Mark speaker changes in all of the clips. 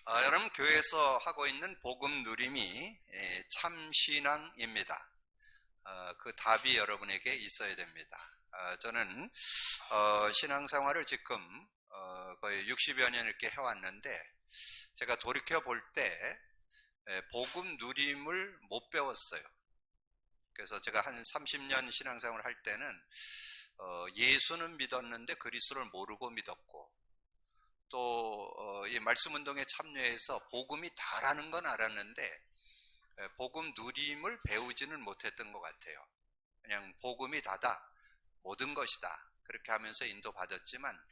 Speaker 1: 여러분 교회에서 하고 있는 복음 누림이 참신앙입니다. 그 답이 여러분에게 있어야 됩니다. 저는 신앙생활을 지금 거의 60여 년 이렇게 해왔는데 제가 돌이켜 볼 때 복음 누림을 못 배웠어요. 그래서 제가 한 30년 신앙생활을 할 때는 예수는 믿었는데 그리스도를 모르고 믿었고, 또 이 말씀운동에 참여해서 복음이 다라는 건 알았는데 복음 누림을 배우지는 못했던 것 같아요. 그냥 복음이 다다, 모든 것이다, 그렇게 하면서 인도받았지만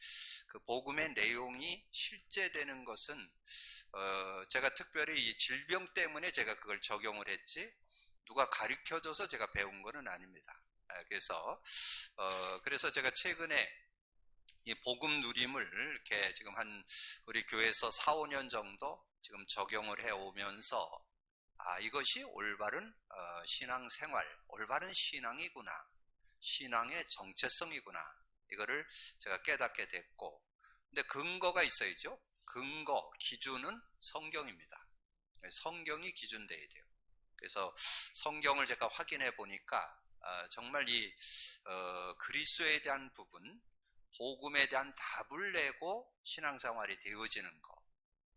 Speaker 1: 그 복음의 내용이 실제되는 것은 제가 특별히 이 질병 때문에 제가 그걸 적용을 했지 누가 가르쳐줘서 제가 배운 것은 아닙니다. 그래서 제가 최근에 이 복음 누림을 이렇게 지금 우리 교회에서 4, 5년 정도 지금 적용을 해 오면서 이것이 올바른 신앙생활, 올바른 신앙이구나, 신앙의 정체성이구나, 이거를 제가 깨닫게 됐고, 근데 근거가 있어야죠. 근거, 기준은 성경입니다. 성경이 기준돼야 돼요. 그래서 성경을 제가 확인해 보니까 정말 이 그리스도에 대한 부분, 복음에 대한 답을 내고 신앙생활이 되어지는 것.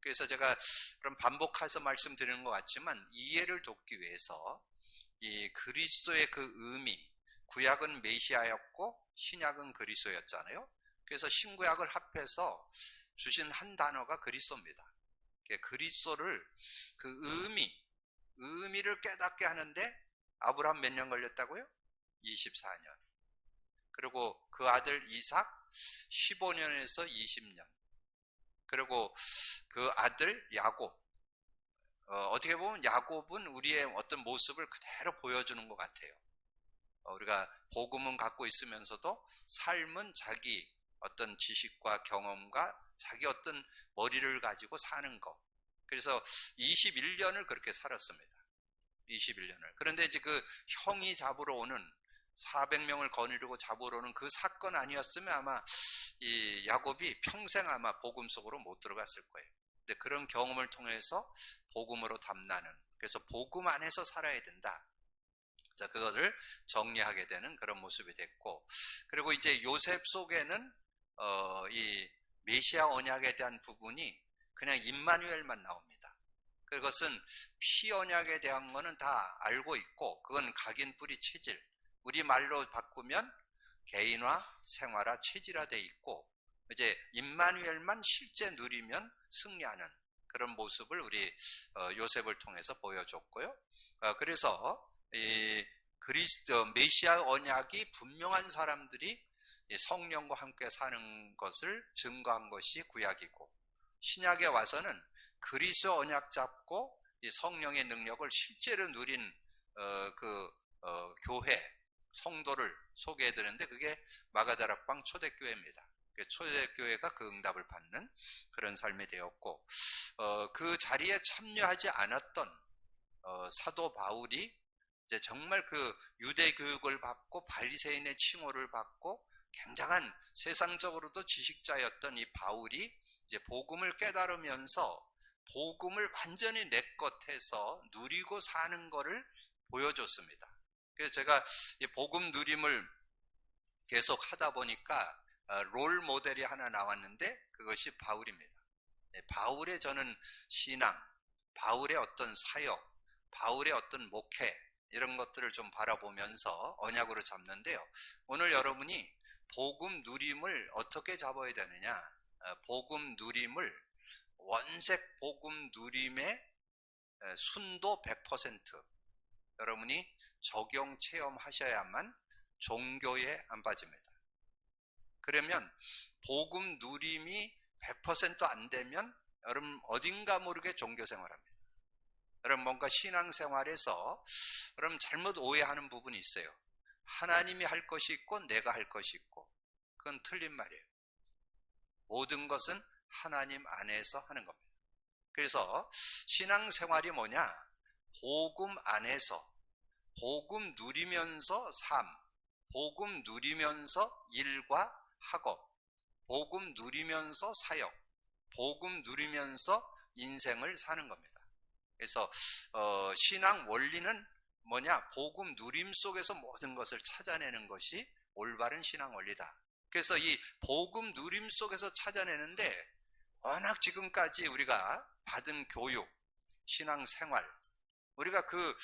Speaker 1: 그래서 제가 그럼 반복해서 말씀드리는 것 같지만 이해를 돕기 위해서 이 그리스도의 그 의미, 구약은 메시아였고 신약은 그리스도였잖아요. 그래서 신구약을 합해서 주신 한 단어가 그리스도입니다. 그리스도를 그 의미를 깨닫게 하는데 아브라함 몇 년 걸렸다고요? 24년. 그리고 그 아들 이삭 15년에서 20년. 그리고 그 아들 야곱, 어떻게 보면 야곱은 우리의 어떤 모습을 그대로 보여주는 것 같아요. 우리가 복음은 갖고 있으면서도 삶은 자기 어떤 지식과 경험과 자기 어떤 머리를 가지고 사는 것. 그래서 21년을 그렇게 살았습니다. 21년을. 그런데 이제 그 형이 잡으러 오는 400명을 거느리고 잡으러 오는 그 사건 아니었으면 아마 이 야곱이 평생 아마 복음 속으로 못 들어갔을 거예요. 근데 그런 경험을 통해서 복음으로 담나는, 그래서 복음 안에서 살아야 된다. 자, 그것을 정리하게 되는 그런 모습이 됐고, 그리고 이제 요셉 속에는 이 메시아 언약에 대한 부분이 그냥 임마누엘만 나옵니다. 그것은 피 언약에 대한 거는 다 알고 있고, 그건 각인 뿌리 체질, 우리말로 바꾸면 개인화, 생활화, 체질화되어 있고, 이제 임마누엘만 실제 누리면 승리하는 그런 모습을 우리 요셉을 통해서 보여줬고요. 그래서 이 그리스도 메시아 언약이 분명한 사람들이 성령과 함께 사는 것을 증거한 것이 구약이고, 신약에 와서는 그리스도 언약 잡고 이 성령의 능력을 실제로 누린 교회, 성도를 소개해 드렸는데 그게 마가다락방 초대교회입니다. 초대교회가 그 응답을 받는 그런 삶이 되었고, 그 자리에 참여하지 않았던 사도 바울이 이제 정말 그 유대 교육을 받고 바리새인의 칭호를 받고 굉장한 세상적으로도 지식자였던 이 바울이 이제 복음을 깨달으면서 복음을 완전히 내 것 해서 누리고 사는 것을 보여줬습니다. 그래서 제가 이 복음 누림을 계속 하다 보니까 롤 모델이 하나 나왔는데 그것이 바울입니다. 바울의 저는 신앙, 바울의 어떤 사역, 바울의 어떤 목회, 이런 것들을 좀 바라보면서 언약으로 잡는데요. 오늘 여러분이 복음 누림을 어떻게 잡아야 되느냐, 복음 누림을 원색 복음 누림의 순도 100% 여러분이 적용 체험하셔야만 종교에 안 빠집니다. 그러면 복음 누림이 100% 안 되면 여러분 어딘가 모르게 종교 생활합니다. 여러분 뭔가 신앙생활에서 여러분 잘못 오해하는 부분이 있어요. 하나님이 할 것이 있고 내가 할 것이 있고, 그건 틀린 말이에요. 모든 것은 하나님 안에서 하는 겁니다. 그래서 신앙생활이 뭐냐? 복음 안에서, 복음 누리면서 삶, 복음 누리면서 일과 학업, 복음 누리면서 사역, 복음 누리면서 인생을 사는 겁니다. 그래서 신앙 원리는 뭐냐? 복음 누림 속에서 모든 것을 찾아내는 것이 올바른 신앙 원리다. 그래서 이 복음 누림 속에서 찾아내는데 워낙 지금까지 우리가 받은 교육, 신앙 생활, 우리가 그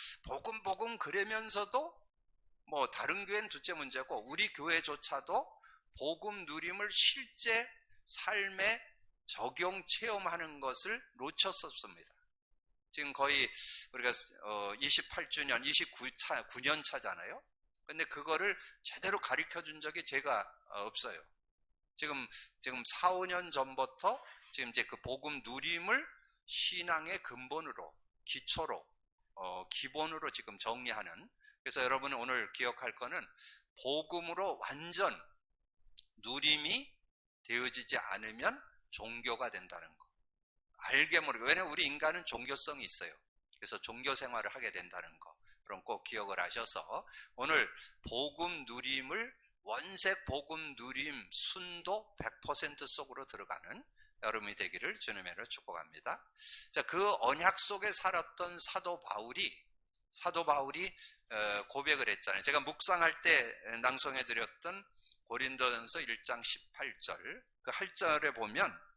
Speaker 1: 복음 그러면서도 뭐 다른 교회는 둘째 문제고 우리 교회조차도 복음 누림을 실제 삶에 적용 체험하는 것을 놓쳤었습니다. 지금 거의 우리가 28주년, 29년 차잖아요. 근데 그거를 제대로 가르쳐 준 적이 제가 없어요. 지금 4, 5년 전부터 지금 이제 그 복음 누림을 신앙의 근본으로, 기초로, 기본으로 지금 정리하는. 그래서 여러분은 오늘 기억할 거는 복음으로 완전 누림이 되어지지 않으면 종교가 된다는 거. 알게 모르게. 왜냐하면 우리 인간은 종교성이 있어요. 그래서 종교 생활을 하게 된다는 거. 그럼 꼭 기억을 하셔서 오늘 복음 누림을 원색 복음 누림 순도 100% 속으로 들어가는 여러분이 되기를 주님의 이름으로 축복합니다. 자, 그 언약 속에 살았던 사도 바울이 고백을 했잖아요. 제가 묵상할 때 낭송해 드렸던 고린도전서 1장 18절 그 8절에 보면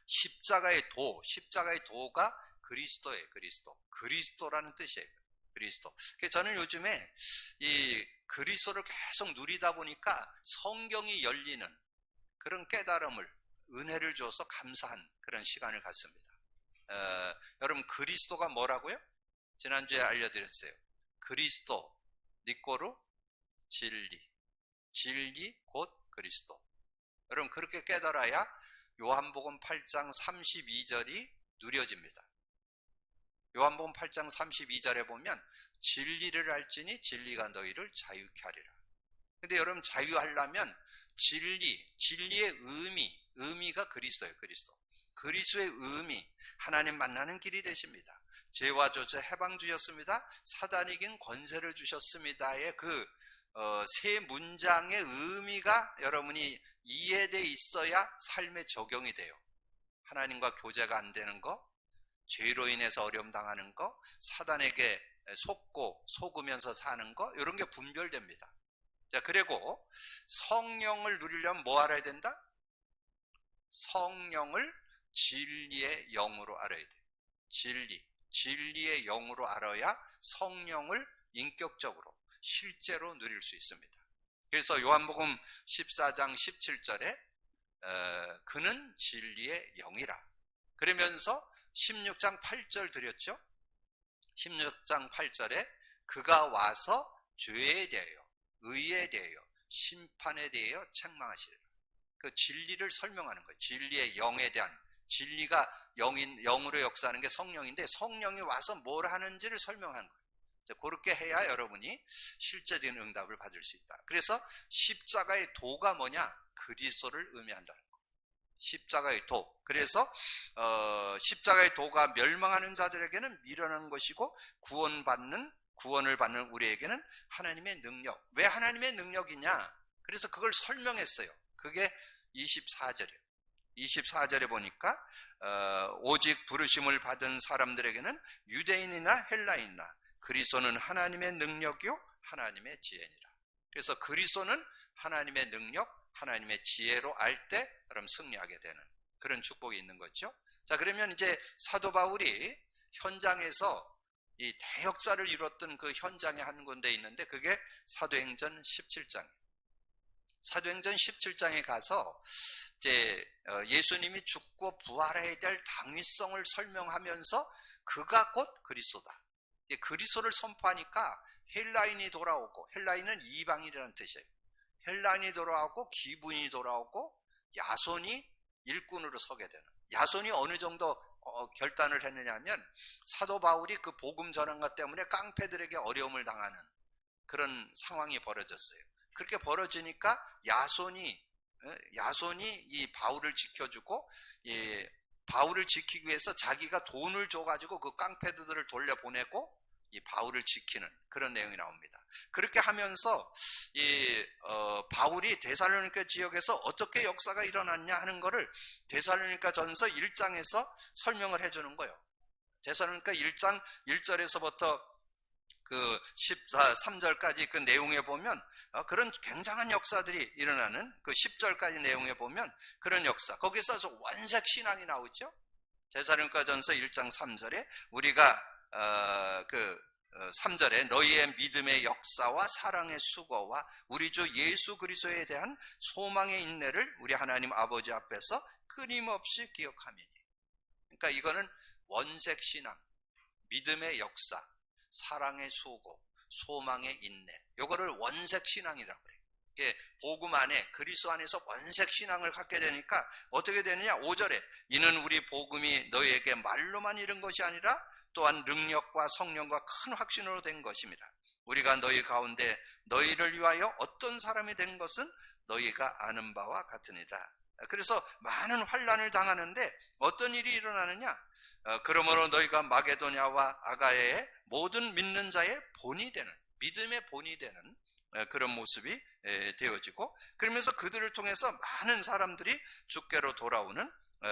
Speaker 1: 십자가의 도가 그리스도예요. 그리스도라는 뜻이에요. 그리스도. 저는 요즘에 이 그리스도를 계속 누리다 보니까 성경이 열리는 그런 깨달음을, 은혜를 줘서 감사한 그런 시간을 갖습니다. 여러분, 그리스도가 뭐라고요? 지난주에 알려드렸어요. 그리스도, 니꼬르, 진리 곧 그리스도. 여러분, 그렇게 깨달아야 요한복음 8장 32절이 누려집니다. 요한복음 8장 32절에 보면 진리를 알지니 진리가 너희를 자유케 하리라. 근데 여러분, 자유하려면 진리의 의미가 그리스도예요. 그리스도의 의미, 하나님 만나는 길이 되십니다. 죄와 저주 해방 주셨습니다. 사단이 이긴 권세를 주셨습니다의 그 세 문장의 의미가 여러분이 이해되어 있어야 삶에 적용이 돼요. 하나님과 교제가 안 되는 거, 죄로 인해서 어려움 당하는 거, 사단에게 속으면서 사는 거, 이런 게 분별됩니다. 자, 그리고 성령을 누리려면 뭐 알아야 된다? 성령을 진리의 영으로 알아야 돼요. 진리의 영으로 알아야 성령을 인격적으로 실제로 누릴 수 있습니다. 그래서 요한복음 14장 17절에 그는 진리의 영이라. 그러면서 16장 8절 드렸죠? 16장 8절에 그가 와서 죄에 대하여, 의에 대하여, 심판에 대하여 책망하시리라. 그 진리를 설명하는 거예요. 진리의 영에 대한, 진리가 영으로 역사하는 게 성령인데 성령이 와서 뭘 하는지를 설명하는 거예요. 그렇게 해야 여러분이 실제적인 응답을 받을 수 있다. 그래서 십자가의 도가 뭐냐? 그리스도를 의미한다는 거예요. 십자가의 도. 그래서 십자가의 도가 멸망하는 자들에게는 미련한 것이고 구원을 받는 우리에게는 하나님의 능력. 왜 하나님의 능력이냐? 그래서 그걸 설명했어요. 그게 24절이에요. 24절에 보니까 오직 부르심을 받은 사람들에게는 유대인이나 헬라인이나 그리스도는 하나님의 능력이요 하나님의 지혜니라. 그래서 그리스도는 하나님의 능력, 하나님의 지혜로 알 때 그럼 승리하게 되는 그런 축복이 있는 거죠. 자, 그러면 이제 사도 바울이 현장에서 이 대역사를 이뤘던 그 현장에 한 군데 있는데 그게 사도행전 17장이에요. 사도행전 17장에 가서 이제 예수님이 죽고 부활해야 될 당위성을 설명하면서 그가 곧 그리스도다. 그리스도를 선포하니까 헬라인이 돌아오고, 헬라인은 이방인이라는 뜻이에요. 헬라인이 돌아오고 기분이 돌아오고 야손이 일꾼으로 서게 되는. 야손이 어느 정도 결단을 했느냐 하면 사도 바울이 그 복음 전한 것 때문에 깡패들에게 어려움을 당하는 그런 상황이 벌어졌어요. 그렇게 벌어지니까 야손이 이 바울을 지켜주고, 바울을 지키기 위해서 자기가 돈을 줘가지고 그 깡패들을 돌려보내고 이 바울을 지키는 그런 내용이 나옵니다. 그렇게 하면서 바울이 데살로니가 지역에서 어떻게 역사가 일어났냐 하는 것을 데살로니가 전서 1장에서 설명을 해주는 거예요. 데살로니가 1장 1절에서부터 그 13절까지 그 내용에 보면 그런 굉장한 역사들이 일어나는 그 10절까지 내용에 보면 그런 역사, 거기서 원색 신앙이 나오죠. 데살로니가전서 1장 3절에 우리가 3절에 너희의 믿음의 역사와 사랑의 수고와 우리 주 예수 그리스도에 대한 소망의 인내를 우리 하나님 아버지 앞에서 끊임없이 기억하미니. 그러니까 이거는 원색 신앙, 믿음의 역사, 사랑의 수고, 소망의 인내, 요거를 원색 신앙이라고 그래요. 복음 안에 그리스도 안에서 원색 신앙을 갖게 되니까 어떻게 되느냐, 5절에 이는 우리 복음이 너희에게 말로만 이른 것이 아니라 또한 능력과 성령과 큰 확신으로 된 것입니다. 우리가 너희 가운데 너희를 위하여 어떤 사람이 된 것은 너희가 아는 바와 같으니라. 그래서 많은 환난을 당하는데 어떤 일이 일어나느냐, 그러므로 너희가 마게도냐와 아가야의 모든 믿는 자의 본이 되는, 믿음의 본이 되는 그런 모습이 되어지고, 그러면서 그들을 통해서 많은 사람들이 주께로 돌아오는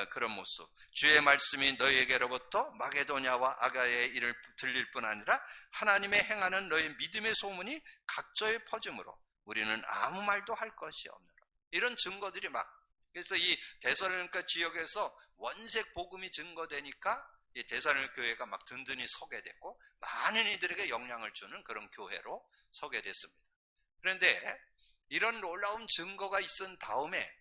Speaker 1: 그런 모습. 주의 말씀이 너희에게로부터 마게도냐와 아가야의 일을 들릴 뿐 아니라 하나님의 행하는 너희 믿음의 소문이 각처에 퍼짐으로 우리는 아무 말도 할 것이 없느라. 이런 증거들이 그래서 이 데살로니가 지역에서 원색 복음이 증거되니까 이 데살로니가 교회가 든든히 서게 됐고 많은 이들에게 영향을 주는 그런 교회로 서게 됐습니다. 그런데 이런 놀라운 증거가 있은 다음에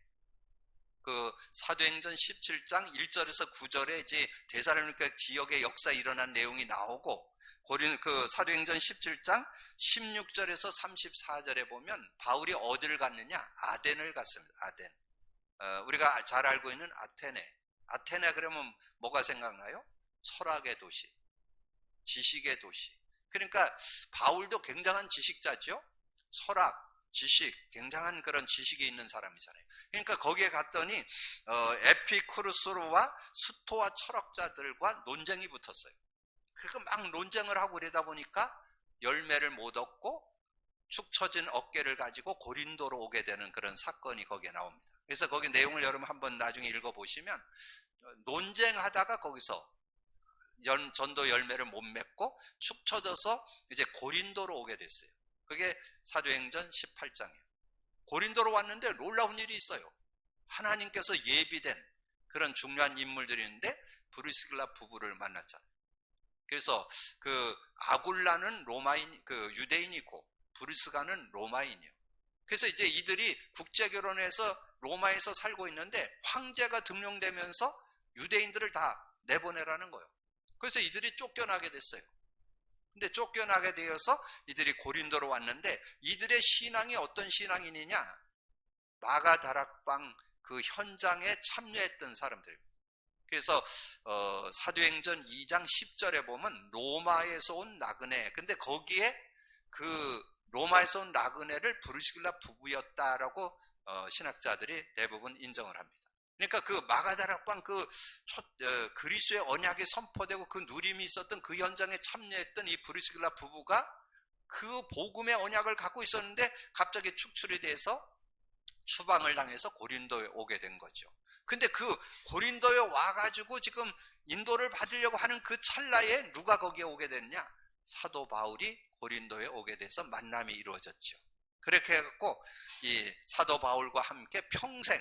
Speaker 1: 그 사도행전 17장 1절에서 9절에 이제 데살로니가 지역의 역사에 일어난 내용이 나오고, 그 사도행전 17장 16절에서 34절에 보면 바울이 어디를 갔느냐, 아덴을 갔습니다. 아덴. 우리가 잘 알고 있는 아테네. 아테네 그러면 뭐가 생각나요? 철학의 도시, 지식의 도시. 그러니까 바울도 굉장한 지식자죠. 철학, 지식, 굉장한 그런 지식이 있는 사람이잖아요. 그러니까 거기에 갔더니 에피쿠르스와 스토아 철학자들과 논쟁이 붙었어요. 그리고 막 논쟁을 하고 그러다 보니까 열매를 못 얻고 축 처진 어깨를 가지고 고린도로 오게 되는 그런 사건이 거기에 나옵니다. 그래서 거기 내용을 여러분 한번 나중에 읽어보시면 논쟁하다가 거기서 전도 열매를 못 맺고 축 처져서 이제 고린도로 오게 됐어요. 그게 사도행전 18장이에요. 고린도로 왔는데 놀라운 일이 있어요. 하나님께서 예비된 그런 중요한 인물들이 있는데 브리스길라 부부를 만났잖아요. 그래서 그 아굴라는 로마인, 그 유대인이고 브리스가는 로마인이에요. 그래서 이제 이들이 국제 결혼해서 로마에서 살고 있는데 황제가 등용되면서 유대인들을 다 내보내라는 거예요. 그래서 이들이 쫓겨나게 됐어요. 근데 쫓겨나게 되어서 이들이 고린도로 왔는데 이들의 신앙이 어떤 신앙이냐, 마가다락방 그 현장에 참여했던 사람들. 그래서 사도행전 2장 10절에 보면 로마에서 온 나그네, 근데 거기에 그 로마에서 온 나그네를 브리스길라 부부였다라고 신학자들이 대부분 인정을 합니다. 그러니까 그 마가다락방 그리스도의 언약이 선포되고 그 누림이 있었던 그 현장에 참여했던 이 브리스길라 부부가 그 복음의 언약을 갖고 있었는데 갑자기 축출이 돼서 추방을 당해서 고린도에 오게 된 거죠. 근데 그 고린도에 와가지고 지금 인도를 받으려고 하는 그 찰나에 누가 거기에 오게 됐냐? 사도 바울이 고린도에 오게 돼서 만남이 이루어졌죠. 그렇게 해갖고 이 사도 바울과 함께 평생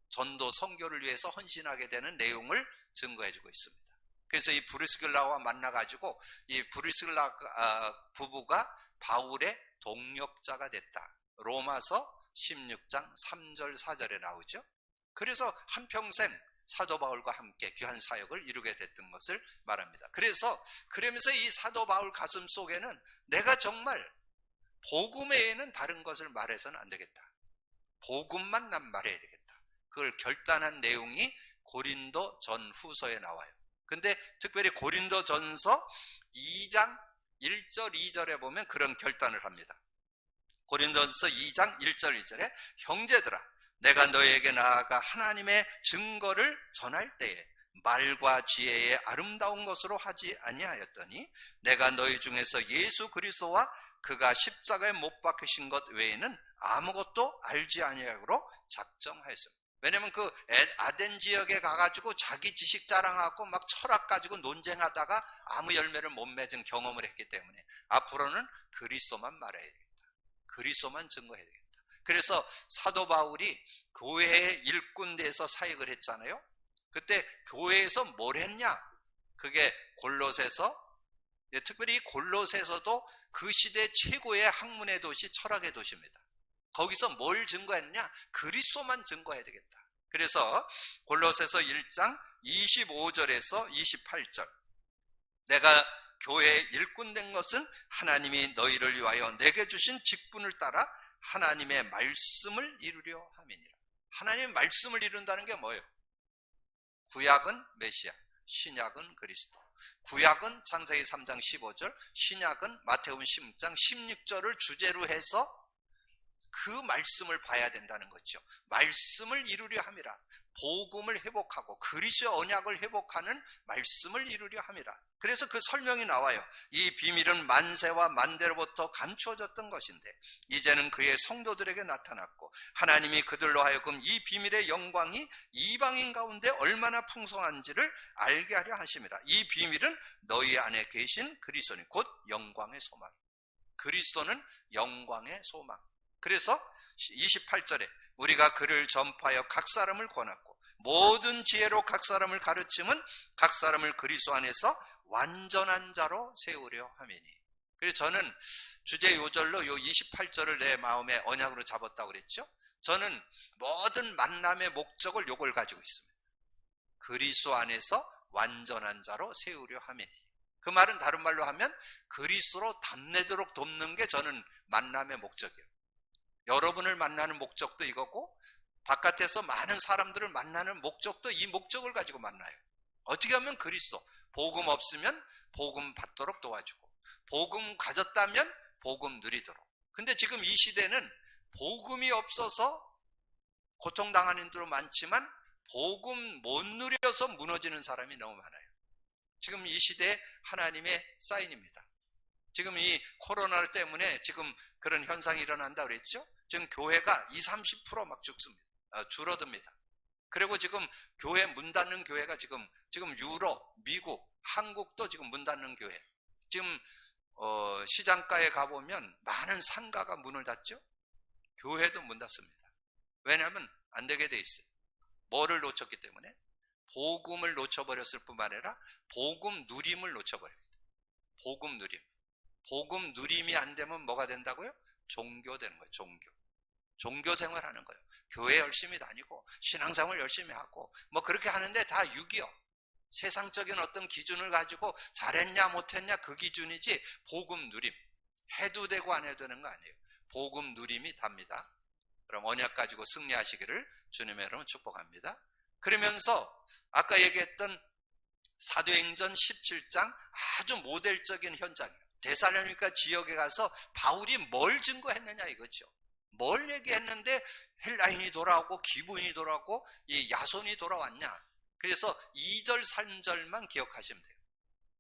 Speaker 1: 전도 선교를 위해서 헌신하게 되는 내용을 증거해주고 있습니다. 그래서 이 브리스길라와 만나가지고 이 브리스길라 부부가 바울의 동역자가 됐다. 로마서 16장 3절 4절에 나오죠. 그래서 한평생 사도 바울과 함께 귀한 사역을 이루게 됐던 것을 말합니다. 그러면서 이 사도 바울 가슴 속에는 내가 정말 복음 외에는 다른 것을 말해서는 안 되겠다. 복음만 난 말해야 되겠다. 그걸 결단한 내용이 고린도 전후서에 나와요. 근데 특별히 고린도 전서 2장 1절 2절에 보면 그런 결단을 합니다. 고린도전서 2장 1절 2절에 형제들아, 내가 너희에게 나아가 하나님의 증거를 전할 때에 말과 지혜의 아름다운 것으로 하지 아니하였더니 내가 너희 중에서 예수 그리스도와 그가 십자가에 못 박히신 것 외에는 아무것도 알지 아니하므로 작정하였습니다. 왜냐면 그 아덴 지역에 가가지고 자기 지식 자랑하고 막 철학 가지고 논쟁하다가 아무 열매를 못 맺은 경험을 했기 때문에 앞으로는 그리스도만 말해야 되겠다. 그리스도만 증거해야 되겠다. 그래서 사도 바울이 교회의 일꾼대에서 사역을 했잖아요. 그때 교회에서 뭘 했냐? 그게 골로새서, 특별히 골로새서도 그 시대 최고의 학문의 도시, 철학의 도시입니다. 거기서 뭘 증거했냐? 그리스도만 증거해야 되겠다. 그래서 골로새서 1장 25절에서 28절, 내가 교회에 일꾼된 것은 하나님이 너희를 위하여 내게 주신 직분을 따라 하나님의 말씀을 이루려 함이니라. 하나님의 말씀을 이룬다는 게 뭐예요? 구약은 메시아, 신약은 그리스도. 구약은 창세기 3장 15절, 신약은 마태복음 16장 16절을 주제로 해서 그 말씀을 봐야 된다는 거죠. 말씀을 이루려 함이라. 복음을 회복하고 그리스도의 언약을 회복하는 말씀을 이루려 함이라. 그래서 그 설명이 나와요. 이 비밀은 만세와 만대로부터 감추어졌던 것인데 이제는 그의 성도들에게 나타났고 하나님이 그들로 하여금 이 비밀의 영광이 이방인 가운데 얼마나 풍성한지를 알게 하려 하심이라. 이 비밀은 너희 안에 계신 그리스도니 곧 영광의 소망. 그리스도는 영광의 소망. 그래서 28절에 우리가 그를 전파하여 각 사람을 권하고 모든 지혜로 각 사람을 가르침은 각 사람을 그리스도 안에서 완전한 자로 세우려 함이니. 그래서 저는 주제 요절로 요 28절을 내 마음의 언약으로 잡았다고 그랬죠. 저는 모든 만남의 목적을 요걸 가지고 있습니다. 그리스도 안에서 완전한 자로 세우려 함이니. 그 말은 다른 말로 하면 그리스도로 담내도록 돕는 게 저는 만남의 목적이에요. 여러분을 만나는 목적도 이거고 바깥에서 많은 사람들을 만나는 목적도 이 목적을 가지고 만나요. 어떻게 하면 그리스도, 복음 없으면 복음 받도록 도와주고 복음 가졌다면 복음 누리도록. 근데 지금 이 시대는 복음이 없어서 고통당하는 인들도 많지만 복음 못 누려서 무너지는 사람이 너무 많아요. 지금 이 시대에 하나님의 사인입니다. 지금 이 코로나 때문에 지금 그런 현상이 일어난다 그랬죠? 지금 교회가 20-30% 막 죽습니다. 줄어듭니다. 그리고 지금 교회 문 닫는 교회가 지금 유럽, 미국, 한국도 지금 문 닫는 교회. 지금 시장가에 가보면 많은 상가가 문을 닫죠? 교회도 문 닫습니다. 왜냐하면 안 되게 돼 있어요. 뭐를 놓쳤기 때문에? 복음을 놓쳐버렸을 뿐만 아니라 복음 누림을 놓쳐버립니다. 복음 누림. 복음 누림이 안 되면 뭐가 된다고요? 종교 되는 거예요. 종교 생활하는 거예요. 교회 열심히 다니고 신앙생활 열심히 하고 뭐 그렇게 하는데 다 육이요. 세상적인 어떤 기준을 가지고 잘했냐 못했냐 그 기준이지 복음 누림. 해도 되고 안 해도 되는 거 아니에요. 복음 누림이 답니다. 그럼 언약 가지고 승리하시기를 주님의 이름으로 축복합니다. 그러면서 아까 얘기했던 사도행전 17장 아주 모델적인 현장이에요. 데살로니가 지역에 가서 바울이 뭘 증거했느냐 이거죠. 뭘 얘기했는데 헬라인이 돌아오고 기브인이 돌아오고 이 야손이 돌아왔냐. 그래서 2절 3절만 기억하시면 돼요.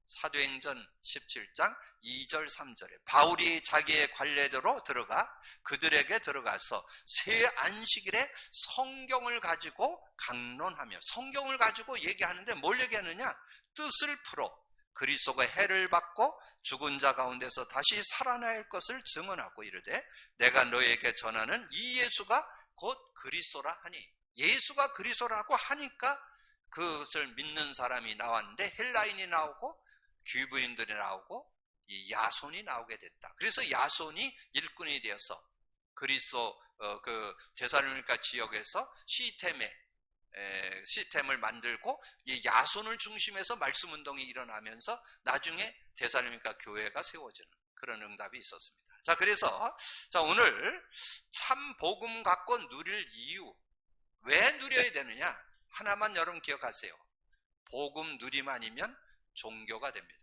Speaker 1: 사도행전 17장 2절 3절에 바울이 자기의 관례대로 그들에게 들어가서 새 안식일에 성경을 가지고 강론하며 성경을 가지고 얘기하는데 뭘 얘기하느냐? 뜻을 풀어 그리스도가 해를 받고 죽은 자 가운데서 다시 살아날 것을 증언하고 이르되 내가 너에게 전하는 이 예수가 곧 그리스도라 하니. 예수가 그리스도라고 하니까 그것을 믿는 사람이 나왔는데 헬라인이 나오고 귀부인들이 나오고 이 야손이 나오게 됐다. 그래서 야손이 일꾼이 되어서 그리스도 그 데살로니가 지역에서 시스템을 만들고 이 야손을 중심해서 말씀 운동이 일어나면서 나중에 데살로니가 교회가 세워지는 그런 응답이 있었습니다. 자, 그래서 오늘 참 복음 갖고 누릴 이유, 왜 누려야 되느냐? 하나만 여러분 기억하세요. 복음 누림 아니면 종교가 됩니다.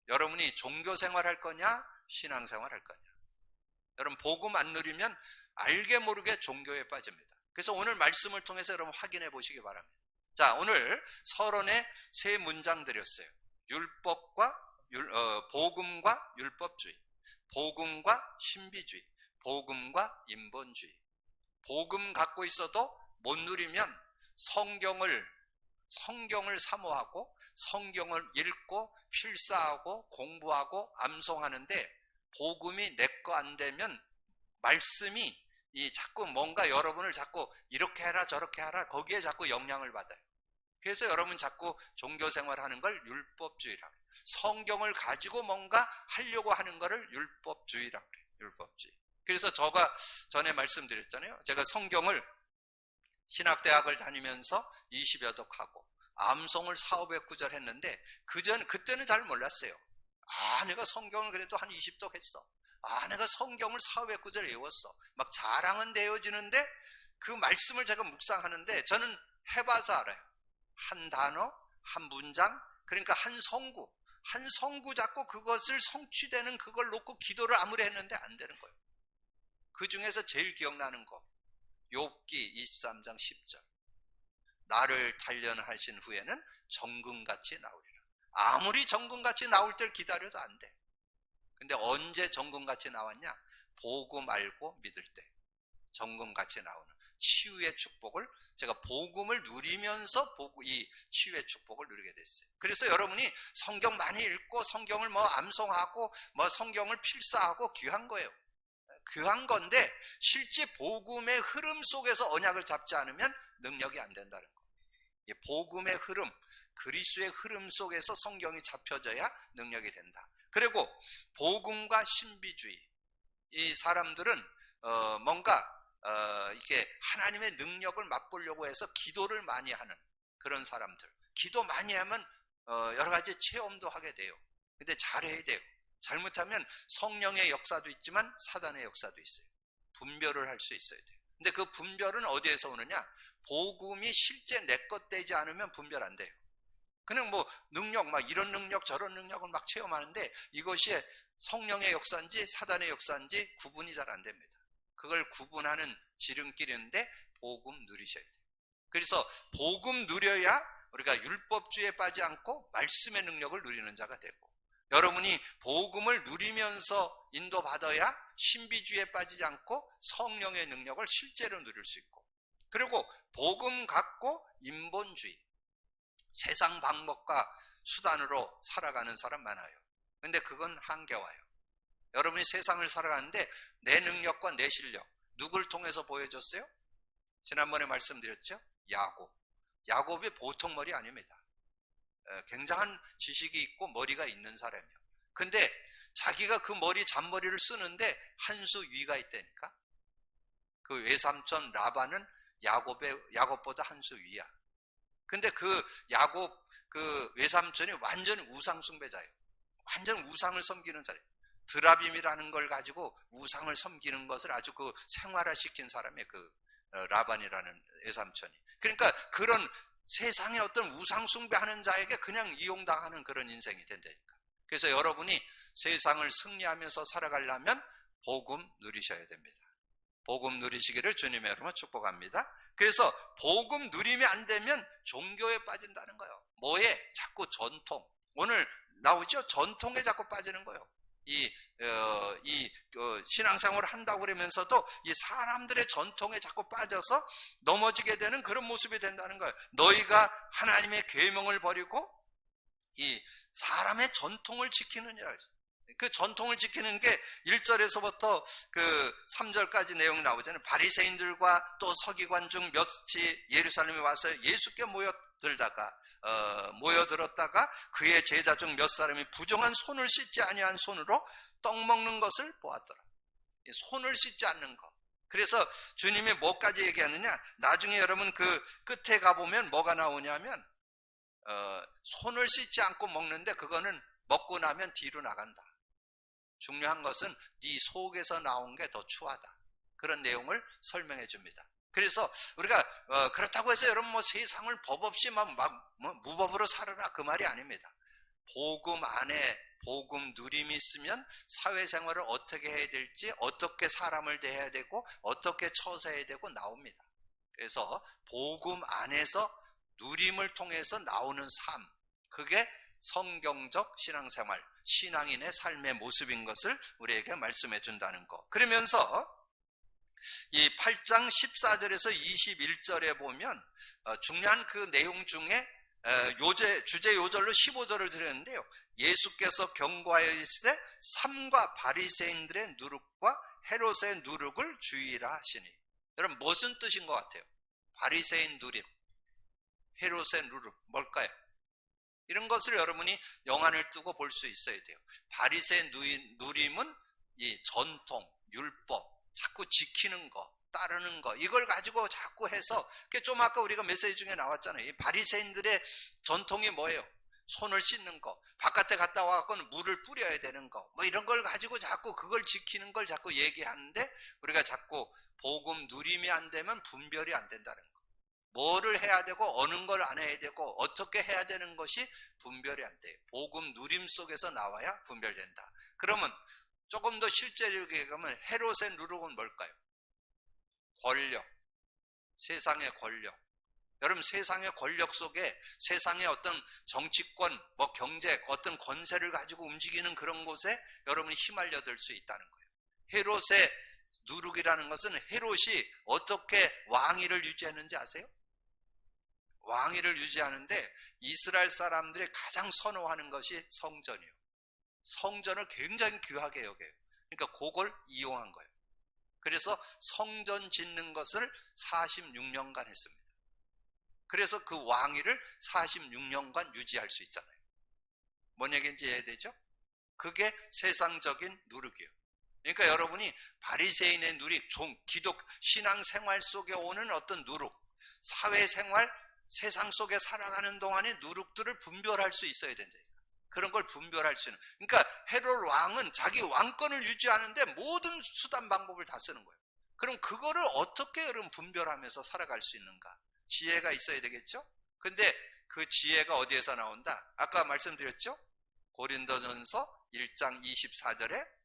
Speaker 1: 여러분이 종교 생활할 거냐, 신앙 생활할 거냐. 여러분 복음 안 누리면 알게 모르게 종교에 빠집니다. 그래서 오늘 말씀을 통해서 여러분 확인해 보시기 바랍니다. 자, 오늘 서론에 세 문장 드렸어요. 복음과 율법주의, 복음과 신비주의, 복음과 인본주의. 복음 갖고 있어도 못 누리면 성경을 사모하고 성경을 읽고 필사하고 공부하고 암송하는데, 복음이 내 거 안 되면 말씀이 자꾸 뭔가 여러분을 자꾸 이렇게 해라 저렇게 하라 거기에 자꾸 영향을 받아요. 그래서 여러분 자꾸 종교생활 하는 걸 율법주의라고 해요. 성경을 가지고 뭔가 하려고 하는 거를 율법주의라고 해요. 율법주의. 그래서 제가 전에 말씀드렸잖아요. 제가 성경을 신학대학을 다니면서 20여 독하고 암송을 4,500구절 했는데 그때는 잘 몰랐어요. 내가 성경을 그래도 한 20독 했어. 내가 성경을 4,500구절 외웠어. 막 자랑은 되어지는데 그 말씀을 제가 묵상하는데 저는 해봐서 알아요. 한 단어, 한 문장, 그러니까 한 성구 잡고 그것을 성취되는 그걸 놓고 기도를 아무리 했는데 안 되는 거예요. 그 중에서 제일 기억나는 거, 욥기 23장 10절. 나를 단련하신 후에는 정금같이 나오리라. 아무리 정금같이 나올 때를 기다려도 안 돼. 근데 언제 정금같이 나왔냐? 복음 알고 믿을 때 정금같이 나오는 치유의 축복을, 제가 복음을 누리면서 이 치유의 축복을 누리게 됐어요. 그래서 여러분이 성경 많이 읽고 성경을 암송하고 성경을 필사하고 귀한 거예요. 귀한 건데 실제 복음의 흐름 속에서 언약을 잡지 않으면 능력이 안 된다는 거예요. 복음의 흐름, 그리스도의 흐름 속에서 성경이 잡혀져야 능력이 된다. 그리고 복음과 신비주의, 이 사람들은 뭔가 이렇게 하나님의 능력을 맛보려고 해서 기도를 많이 하는 그런 사람들. 기도 많이 하면 여러 가지 체험도 하게 돼요. 근데 잘해야 돼요. 잘못하면 성령의 역사도 있지만 사단의 역사도 있어요. 분별을 할 수 있어야 돼요. 근데 그 분별은 어디에서 오느냐? 복음이 실제 내 것 되지 않으면 분별 안 돼요. 그냥 능력, 이런 능력 저런 능력을 막 체험하는데 이것이 성령의 역사인지 사단의 역사인지 구분이 잘 안 됩니다. 그걸 구분하는 지름길인데 복음 누리셔야 돼요. 그래서 복음 누려야 우리가 율법주의에 빠지지 않고 말씀의 능력을 누리는 자가 되고, 여러분이 복음을 누리면서 인도받아야 신비주의에 빠지지 않고 성령의 능력을 실제로 누릴 수 있고, 그리고 복음 갖고 인본주의, 세상 방법과 수단으로 살아가는 사람 많아요. 근데 그건 한계와요. 여러분이 세상을 살아가는데 내 능력과 내 실력, 누굴 통해서 보여줬어요? 지난번에 말씀드렸죠? 야곱이 보통 머리 아닙니다. 굉장한 지식이 있고 머리가 있는 사람이에요. 근데 자기가 그 잔머리를 쓰는데 한 수 위가 있다니까. 그 외삼촌 라반은 야곱보다 한 수 위야. 근데 그 외삼촌이 완전 우상 숭배자예요. 완전 우상을 섬기는 사람이에요. 드라빔이라는 걸 가지고 우상을 섬기는 것을 아주 생활화시킨 사람이에요. 라반이라는 외삼촌이. 그러니까 그런 세상의 어떤 우상 숭배하는 자에게 그냥 이용당하는 그런 인생이 된다니까. 그래서 여러분이 세상을 승리하면서 살아가려면 복음 누리셔야 됩니다. 복음 누리시기를 주님의 이름으로 축복합니다. 그래서 복음 누리면 안 되면 종교에 빠진다는 거예요. 뭐에? 자꾸 전통. 오늘 나오죠? 전통에 자꾸 빠지는 거예요. 신앙생활을 한다고 그러면서도 이 사람들의 전통에 자꾸 빠져서 넘어지게 되는 그런 모습이 된다는 거예요. 너희가 하나님의 계명을 버리고 이 사람의 전통을 지키느니라. 그 전통을 지키는 게 1절에서부터 그 3절까지 내용이 나오잖아요. 바리새인들과 또 서기관 중 몇이 예루살렘에 와서 예수께 모여들었다가 그의 제자 중 몇 사람이 부정한 손을 씻지 아니한 손으로 떡 먹는 것을 보았더라. 손을 씻지 않는 것. 그래서 주님이 뭐까지 얘기하느냐? 나중에 여러분 그 끝에 가보면 뭐가 나오냐면 손을 씻지 않고 먹는데 그거는 먹고 나면 뒤로 나간다. 중요한 것은 네 속에서 나온 게 더 추하다. 그런 내용을 설명해 줍니다. 그래서 우리가 그렇다고 해서 여러분 세상을 법 없이 무법으로 살아라 그 말이 아닙니다. 복음 안에 복음 누림이 있으면 사회생활을 어떻게 해야 될지, 어떻게 사람을 대해야 되고 어떻게 처세해야 되고 나옵니다. 그래서 복음 안에서 누림을 통해서 나오는 삶, 그게 성경적 신앙생활, 신앙인의 삶의 모습인 것을 우리에게 말씀해 준다는 거. 그러면서 이 8장 14절에서 21절에 보면 중요한 그 내용 중에 주제 요절로 15절을 드렸는데요. 예수께서 경고하시되 삼가 바리새인들의 누룩과 헤롯의 누룩을 주의라 하시니. 여러분 무슨 뜻인 것 같아요? 바리새인 누룩, 헤롯의 누룩 뭘까요? 이런 것을 여러분이 영안을 뜨고 볼 수 있어야 돼요. 바리새인 누림은 이 전통, 율법, 자꾸 지키는 거, 따르는 거, 이걸 가지고 자꾸 해서, 좀 아까 우리가 메시지 중에 나왔잖아요. 이 바리새인들의 전통이 뭐예요? 손을 씻는 거, 바깥에 갔다 와갖고는 물을 뿌려야 되는 거, 뭐 이런 걸 가지고 자꾸 그걸 지키는 걸 자꾸 얘기하는데, 우리가 자꾸 복음 누림이 안 되면 분별이 안 된다는 거. 뭐를 해야 되고 어느 걸 안 해야 되고 어떻게 해야 되는 것이 분별이 안 돼요. 복음 누림 속에서 나와야 분별된다. 그러면 조금 더 실제적이게 가면 헤롯의 누룩은 뭘까요? 권력, 세상의 권력. 여러분 세상의 권력 속에 세상의 어떤 정치권, 뭐 경제, 어떤 권세를 가지고 움직이는 그런 곳에 여러분이 휘말려들 수 있다는 거예요. 헤롯의 누룩이라는 것은 헤롯이 어떻게 왕위를 유지했는지 아세요? 왕위를 유지하는데 이스라엘 사람들이 가장 선호하는 것이 성전이에요. 성전을 굉장히 귀하게 여겨요. 그러니까 그걸 이용한 거예요. 그래서 성전 짓는 것을 46년간 했습니다. 그래서 그 왕위를 46년간 유지할 수 있잖아요. 뭔 얘기인지 이해해야 되죠? 그게 세상적인 누룩이에요. 그러니까 여러분이 바리새인의 누룩, 기독 신앙생활 속에 오는 어떤 누룩, 사회생활, 세상 속에 살아가는 동안의 누룩들을 분별할 수 있어야 된다. 그런 걸 분별할 수 있는. 그러니까 헤롯 왕은 자기 왕권을 유지하는데 모든 수단 방법을 다 쓰는 거예요. 그럼 그거를 어떻게 여러분 분별하면서 살아갈 수 있는가? 지혜가 있어야 되겠죠? 근데 그 지혜가 어디에서 나온다? 아까 말씀드렸죠? 고린도전서 1장 24절에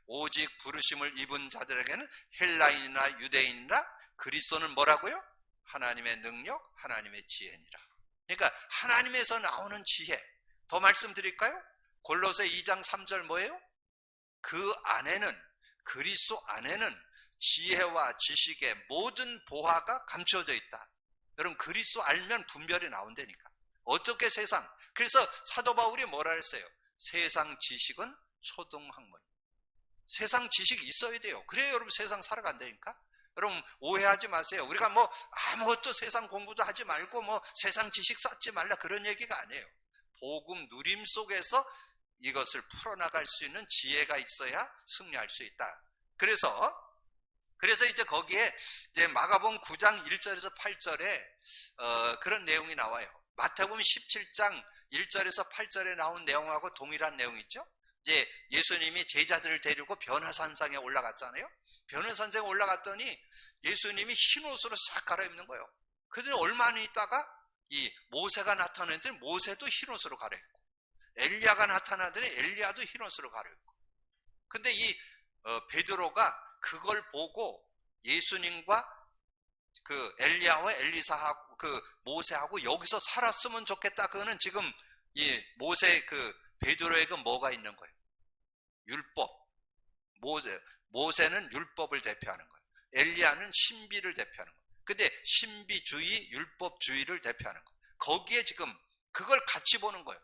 Speaker 1: 오직 부르심을 입은 자들에게는 헬라인이나 유대인이나 그리스도는 뭐라고요? 하나님의 능력, 하나님의 지혜니라. 그러니까 하나님에서 나오는 지혜. 더 말씀드릴까요? 골로새 2장 3절 뭐예요? 그 안에는, 그리스도 안에는 지혜와 지식의 모든 보화가 감춰져 있다. 여러분 그리스도 알면 분별이 나온다니까. 어떻게 세상, 그래서 사도 바울이 뭐라 했어요? 세상 지식은 초등학문. 세상 지식이 있어야 돼요. 그래야 여러분 세상 살아간다니까. 여러분 오해하지 마세요. 우리가 뭐 아무것도 세상 공부도 하지 말고 뭐 세상 지식 쌓지 말라 그런 얘기가 아니에요. 복음 누림 속에서 이것을 풀어나갈 수 있는 지혜가 있어야 승리할 수 있다. 그래서 이제 거기에 이제 마가복음 9장 1절에서 8절에 그런 내용이 나와요. 마태복음 17장 1절에서 8절에 나온 내용하고 동일한 내용이죠. 이제 예수님이 제자들을 데리고 변화산상에 올라갔잖아요. 변화산상에 올라갔더니 예수님이 흰 옷으로 싹 갈아입는 거예요. 그런데 얼마 안 있다가 이 모세가 나타났더니 모세도 흰 옷으로 갈아입고, 엘리야가 나타나더니 엘리야도 흰 옷으로 갈아입고. 근데 이 베드로가 그걸 보고 예수님과 그 엘리야와 엘리사하고 그 모세하고 여기서 살았으면 좋겠다. 그거는 지금 이 모세 그 베드로에게 뭐가 있는 거예요? 율법. 모세는 율법을 대표하는 거예요. 엘리야는 신비를 대표하는 거예요. 근데 신비주의, 율법주의를 대표하는 거예요. 거기에 지금 그걸 같이 보는 거예요.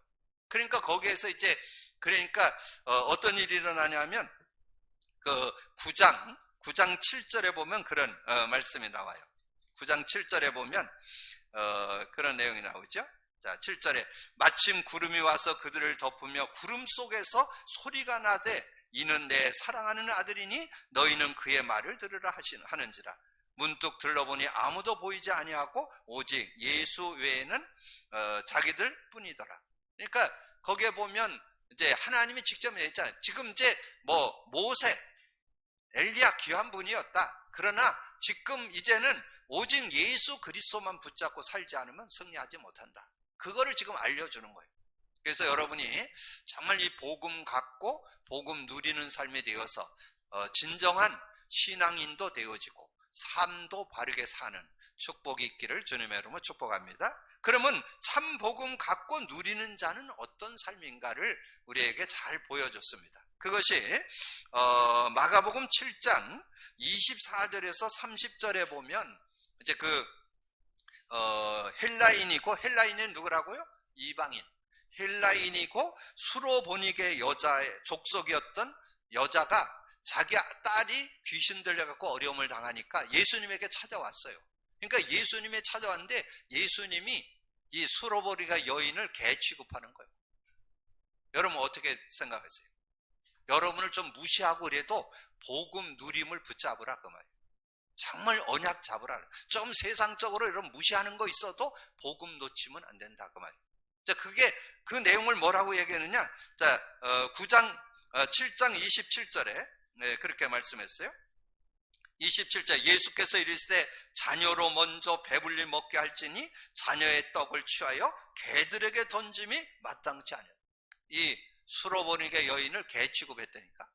Speaker 1: 그러니까 거기에서 이제 그러니까 어떤 일이 일어나냐면 그 9장 7절에 보면 그런 말씀이 나와요. 9장 7절에 보면 그런 내용이 나오죠. 자, 7절에 마침 구름이 와서 그들을 덮으며 구름 속에서 소리가 나되 이는 내 사랑하는 아들이니 너희는 그의 말을 들으라 하는지라. 문득 들러보니 아무도 보이지 아니하고 오직 예수 외에는 자기들 뿐이더라. 그러니까 거기에 보면 이제 하나님이 직접 얘기했잖아요. 지금 이제 뭐 모세, 엘리야 귀한 분이었다. 그러나 지금 이제는 오직 예수 그리스도만 붙잡고 살지 않으면 승리하지 못한다. 그거를 지금 알려주는 거예요. 그래서 여러분이 정말 이 복음 갖고 복음 누리는 삶이 되어서 진정한 신앙인도 되어지고 삶도 바르게 사는 축복이 있기를 주님의 이름으로 축복합니다. 그러면 참 복음 갖고 누리는 자는 어떤 삶인가를 우리에게 잘 보여줬습니다. 그것이 마가복음 7장 24절에서 30절에 보면 이제 헬라인이고, 헬라인은 누구라고요? 이방인. 헬라인이고 수로보니게 여자의 족속이었던 여자가 자기 딸이 귀신 들려갖고 어려움을 당하니까 예수님에게 찾아왔어요. 그러니까 예수님이 찾아왔는데 예수님이 이 수로보니게 여인을 개 취급하는 거예요. 여러분 어떻게 생각하세요? 여러분을 좀 무시하고 그래도 복음 누림을 붙잡으라 그 말이에요. 정말 언약 잡으라. 좀 세상적으로 이런 무시하는 거 있어도 복음 놓치면 안 된다 그 말이에요. 자, 그 내용을 뭐라고 얘기하느냐? 자, 7장 27절에 그렇게 말씀했어요. 27절 예수께서 이르시되 자녀로 먼저 배불리 먹게 할지니 자녀의 떡을 취하여 개들에게 던짐이 마땅치 않아요. 이 수로보니게 여인을 개 취급했다니까.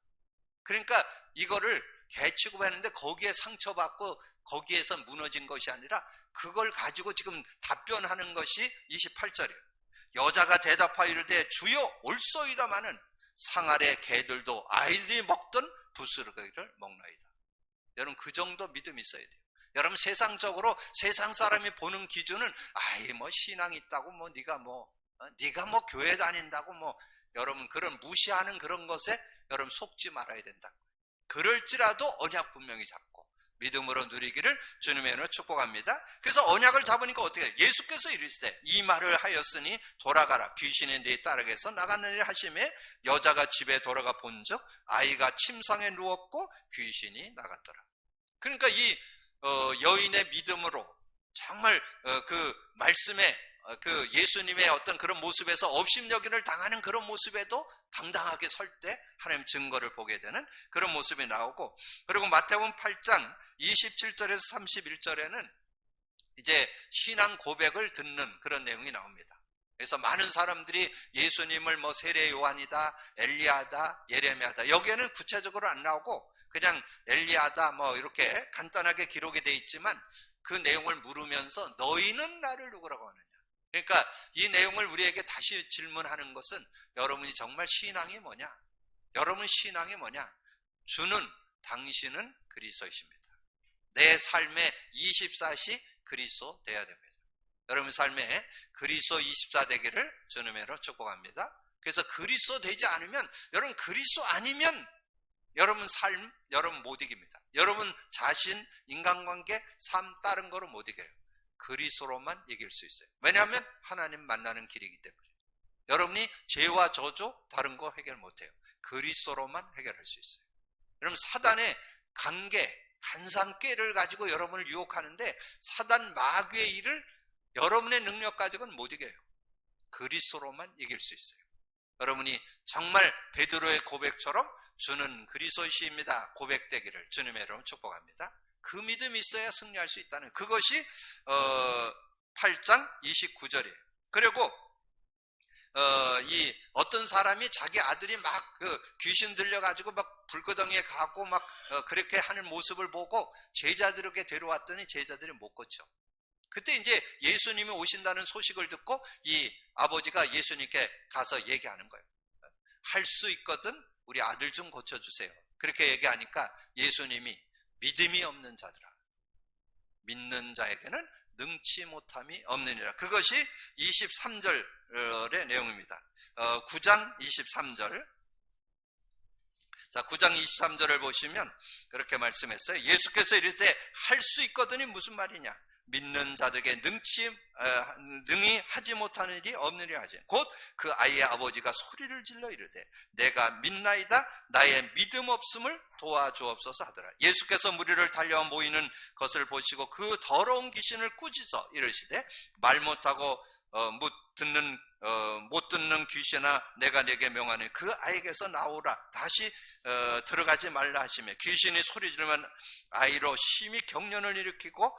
Speaker 1: 그러니까 이거를 개 취급했는데 거기에 상처받고 거기에서 무너진 것이 아니라 그걸 가지고 지금 답변하는 것이 28절이에요. 여자가 대답하여 이르되 주여 올소이다마는 상 아래 개들도 아이들이 먹던 부스러기를 먹나이다. 여러분 그 정도 믿음이 있어야 돼요. 여러분 세상적으로 세상 사람이 보는 기준은 뭐 신앙 있다고 네가 교회 다닌다고 여러분 그런 무시하는 그런 것에 여러분 속지 말아야 된다. 그럴지라도 언약 분명히 잡고 믿음으로 누리기를 주님의 이름으로 축복합니다. 그래서 언약을 잡으니까 어떻게 해요? 예수께서 이르시되 이 말을 하였으니 돌아가라 귀신이 네 딸에게서 나갔느니라 하시매 여자가 집에 돌아가 본즉 아이가 침상에 누웠고 귀신이 나갔더라. 그러니까 이 여인의 믿음으로 정말 그 말씀에 그 예수님의 어떤 그런 모습에서 업신여기를 당하는 그런 모습에도 당당하게 설 때 하나님 증거를 보게 되는 그런 모습이 나오고, 그리고 마태복음 8장 27절에서 31절에는 이제 신앙 고백을 듣는 그런 내용이 나옵니다. 그래서 많은 사람들이 예수님을 세례 요한이다, 엘리야다, 예레미야다, 여기에는 구체적으로 안 나오고 그냥 엘리야다 이렇게 간단하게 기록이 되어 있지만 그 내용을 물으면서 너희는 나를 누구라고 하느냐. 그러니까 이 내용을 우리에게 다시 질문하는 것은 여러분이 정말 신앙이 뭐냐? 여러분 신앙이 뭐냐? 주는 당신은 그리스도이십니다. 내 삶의 24시 그리스도 돼야 됩니다. 여러분 삶에 그리스도 24 되기를 주님의 이름으로 축복합니다. 그래서 그리스도 되지 않으면, 여러분 그리스도 아니면 여러분 삶 여러분 못 이깁니다. 여러분 자신, 인간관계, 삶 다른 거로 못 이겨요. 그리스도로만 이길 수 있어요. 왜냐하면 하나님 만나는 길이기 때문에. 여러분이 죄와 저주 다른 거 해결 못해요. 그리스도로만 해결할 수 있어요. 여러분 사단의 간상깨를 가지고 여러분을 유혹하는데 사단 마귀의 일을 여러분의 능력 가지고는 못 이겨요. 그리스도로만 이길 수 있어요. 여러분이 정말 베드로의 고백처럼 주는 그리스도이십니다 고백되기를 주님의 이름으로 축복합니다. 그 믿음이 있어야 승리할 수 있다는, 그것이 8장 29절이에요. 그리고 이 어떤 사람이 자기 아들이 막 귀신 들려가지고 막 불구덩이에 가고 막 그렇게 하는 모습을 보고 제자들에게 데려왔더니 제자들이 못 고쳐. 그때 이제 예수님이 오신다는 소식을 듣고 이 아버지가 예수님께 가서 얘기하는 거예요. 할 수 있거든 우리 아들 좀 고쳐주세요. 그렇게 얘기하니까 예수님이 믿음이 없는 자들아, 믿는 자에게는 능치 못함이 없느니라. 그것이 23절의 내용입니다. 9장 23절. 자, 9장 23절을 보시면 그렇게 말씀했어요. 예수께서 이르되 할 수 있거든이 무슨 말이냐? 믿는 자들에게 능히 하지 못하는 일이 없느니라 하지. 곧 그 아이의 아버지가 소리를 질러 이르되 내가 믿나이다 나의 믿음 없음을 도와주옵소서 하더라. 예수께서 무리를 달려와 모이는 것을 보시고 그 더러운 귀신을 꾸짖어 이르시되 말 못하고 못 듣는 귀신아 내가 네게 명하니 그 아이에게서 나오라. 다시 들어가지 말라 하시며 귀신이 소리 지르면 아이로 심히 경련을 일으키고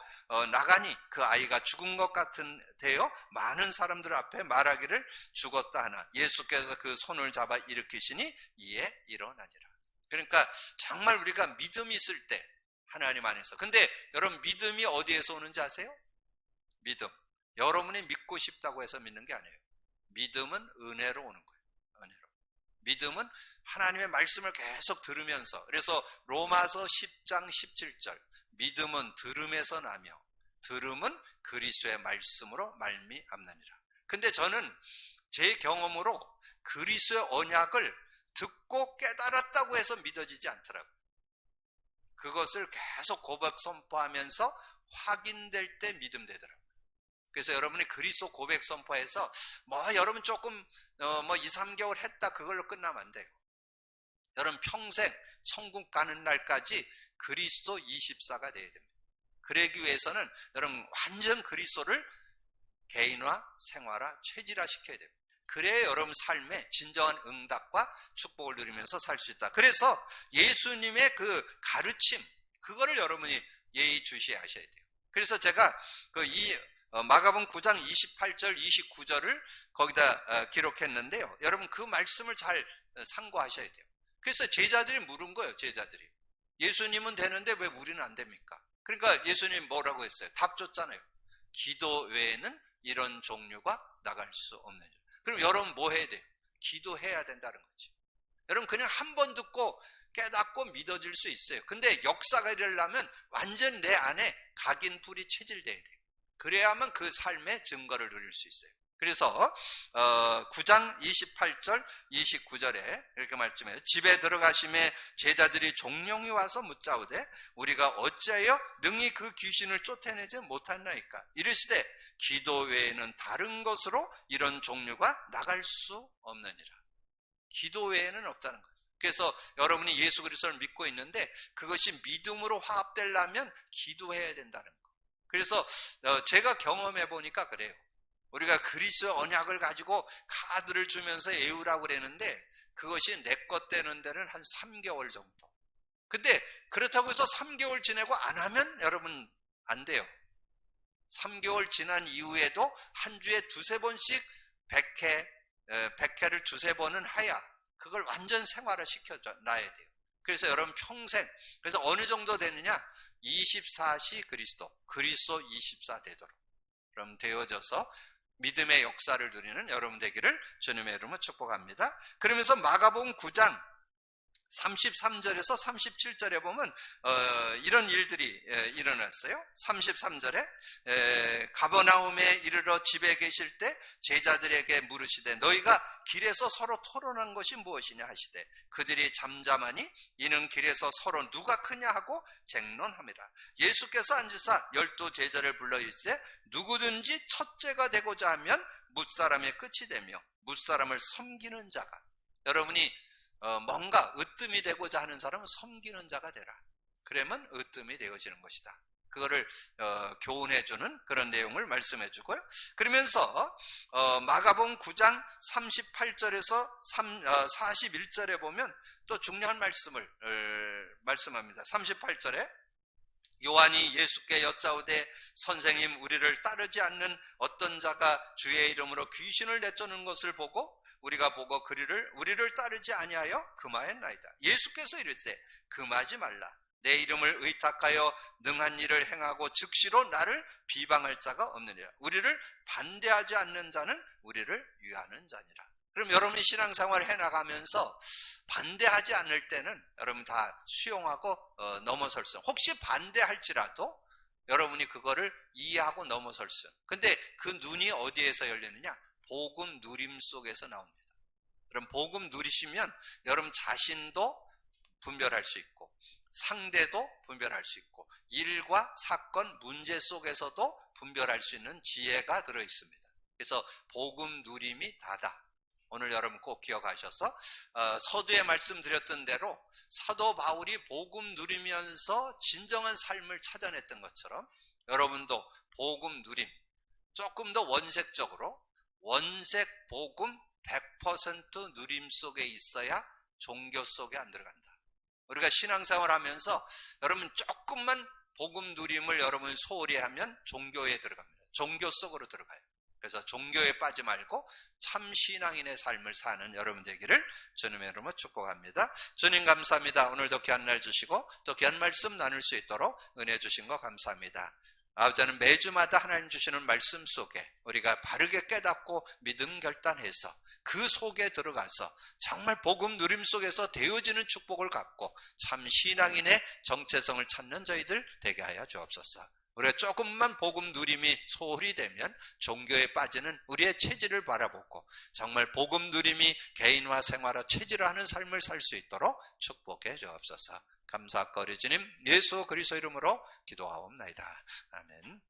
Speaker 1: 나가니 그 아이가 죽은 것 같은 데요 많은 사람들 앞에 말하기를 죽었다 하나 예수께서 그 손을 잡아 일으키시니 이에 일어나니라. 그러니까 정말 우리가 믿음이 있을 때 하나님 안에서. 근데 여러분 믿음이 어디에서 오는지 아세요? 믿음. 여러분이 믿고 싶다고 해서 믿는 게 아니에요. 믿음은 은혜로 오는 거예요. 은혜로. 믿음은 하나님의 말씀을 계속 들으면서, 그래서 로마서 10장 17절 믿음은 들음에서 나며 들음은 그리스도의 말씀으로 말미암느니라. 근데 저는 제 경험으로 그리스도의 언약을 듣고 깨달았다고 해서 믿어지지 않더라고요. 그것을 계속 고백 선포하면서 확인될 때 믿음 되더라고요. 그래서 여러분이 그리스도 고백 선포해서 여러분 조금 2, 3개월 했다 그걸로 끝나면 안 돼요. 여러분 평생 천국 가는 날까지 그리스도 24가 돼야 됩니다. 그러기 위해서는 여러분 완전 그리스도를 개인화, 생활화, 체질화 시켜야 됩니다. 그래야 여러분 삶에 진정한 응답과 축복을 누리면서 살 수 있다. 그래서 예수님의 그 가르침, 그거를 여러분이 예의주시하셔야 돼요. 그래서 제가 마가복음 9장 28절, 29절을 거기다 기록했는데요. 여러분 그 말씀을 잘 상고하셔야 돼요. 그래서 제자들이 물은 거예요. 제자들이. 예수님은 되는데 왜 우리는 안 됩니까? 그러니까 예수님 뭐라고 했어요? 답 줬잖아요. 기도 외에는 이런 종류가 나갈 수 없는. 그럼 여러분 뭐 해야 돼요? 기도해야 된다는 거죠. 여러분 그냥 한 번 듣고 깨닫고 믿어질 수 있어요. 근데 역사가 일어나면 완전 내 안에 각인불이 체질돼야 돼요. 그래야만 그 삶의 증거를 누릴 수 있어요. 그래서 9장 28절 29절에 이렇게 말씀해요. 집에 들어가심에 제자들이 종용이 와서 묻자오되 우리가 어찌하여 능히 그 귀신을 쫓아내지 못하나이까. 이르시되 기도 외에는 다른 것으로 이런 종류가 나갈 수 없느니라. 기도 외에는 없다는 거예요. 그래서 여러분이 예수 그리스도를 믿고 있는데 그것이 믿음으로 화합되려면 기도해야 된다는 거예요. 그래서 제가 경험해 보니까 그래요. 우리가 그리스도의 언약을 가지고 카드를 주면서 애우라고 그랬는데 그것이 내 것 되는 데는 한 3개월 정도. 근데 그렇다고 해서 3개월 지내고 안 하면 여러분 안 돼요. 3개월 지난 이후에도 한 주에 두세 번씩 100회를 두세 번은 해야 그걸 완전 생활화 시켜놔야 돼요. 그래서 여러분 평생, 그래서 어느 정도 되느냐? 24시 그리스도 24 되도록 그럼 되어져서 믿음의 역사를 누리는 여러분 되기를 주님의 이름으로 축복합니다. 그러면서 마가복음 9장 33절에서 37절에 보면 이런 일들이 일어났어요. 33절에 가버나움에 이르러 집에 계실 때 제자들에게 물으시되 너희가 길에서 서로 토론한 것이 무엇이냐 하시되 그들이 잠잠하니 이는 길에서 서로 누가 크냐 하고 쟁론함이라. 예수께서 앉으사 12 제자를 불러 이르시되 누구든지 첫째가 되고자 하면 뭇사람의 끝이 되며 뭇사람을 섬기는 자가. 여러분이 뭔가 으뜸이 되고자 하는 사람은 섬기는 자가 되라. 그러면 으뜸이 되어지는 것이다. 그거를 교훈해주는 그런 내용을 말씀해주고요. 그러면서 마가복음 9장 38절에서 41절에 보면 또 중요한 말씀을 말씀합니다. 38절에 요한이 예수께 여짜오되 선생님 우리를 따르지 않는 어떤 자가 주의 이름으로 귀신을 내쫓는 것을 보고 우리가 보고 우리를 따르지 아니하여 금하였나이다. 예수께서 이르시되 금하지 말라. 내 이름을 의탁하여 능한 일을 행하고 즉시로 나를 비방할 자가 없느니라. 우리를 반대하지 않는 자는 우리를 위하는 자니라. 그럼 여러분이 신앙생활을 해나가면서 반대하지 않을 때는 여러분 다 수용하고 넘어설 수. 혹시 반대할지라도 여러분이 그거를 이해하고 넘어설 수. 근데 그 눈이 어디에서 열리느냐? 복음 누림 속에서 나옵니다. 여러분 복음 누리시면 여러분 자신도 분별할 수 있고 상대도 분별할 수 있고 일과 사건 문제 속에서도 분별할 수 있는 지혜가 들어 있습니다. 그래서 복음 누림이 다다. 오늘 여러분 꼭 기억하셔서 서두에 말씀드렸던 대로 사도 바울이 복음 누리면서 진정한 삶을 찾아냈던 것처럼 여러분도 복음 누림 조금 더 원색적으로 원색 복음 100% 누림 속에 있어야 종교 속에 안 들어간다. 우리가 신앙생활 하면서 여러분 조금만 복음 누림을 여러분이 소홀히 하면 종교에 들어갑니다. 종교 속으로 들어가요. 그래서 종교에 빠지 말고 참 신앙인의 삶을 사는 여러분 되기를 주님의 이름으로 축복합니다. 주님 감사합니다. 오늘도 귀한 날 주시고 또 귀한 말씀 나눌 수 있도록 은혜 주신 거 감사합니다. 아버지는 매주마다 하나님 주시는 말씀 속에 우리가 바르게 깨닫고 믿음 결단해서 그 속에 들어가서 정말 복음 누림 속에서 되어지는 축복을 갖고 참 신앙인의 정체성을 찾는 저희들 되게 하여 주옵소서. 우리가 조금만 복음 누림이 소홀히 되면 종교에 빠지는 우리의 체질을 바라보고 정말 복음 누림이 개인화 생활화 체질화하는 삶을 살 수 있도록 축복해 주옵소서. 감사거리 주님 예수 그리스도 이름으로 기도하옵나이다. 아멘.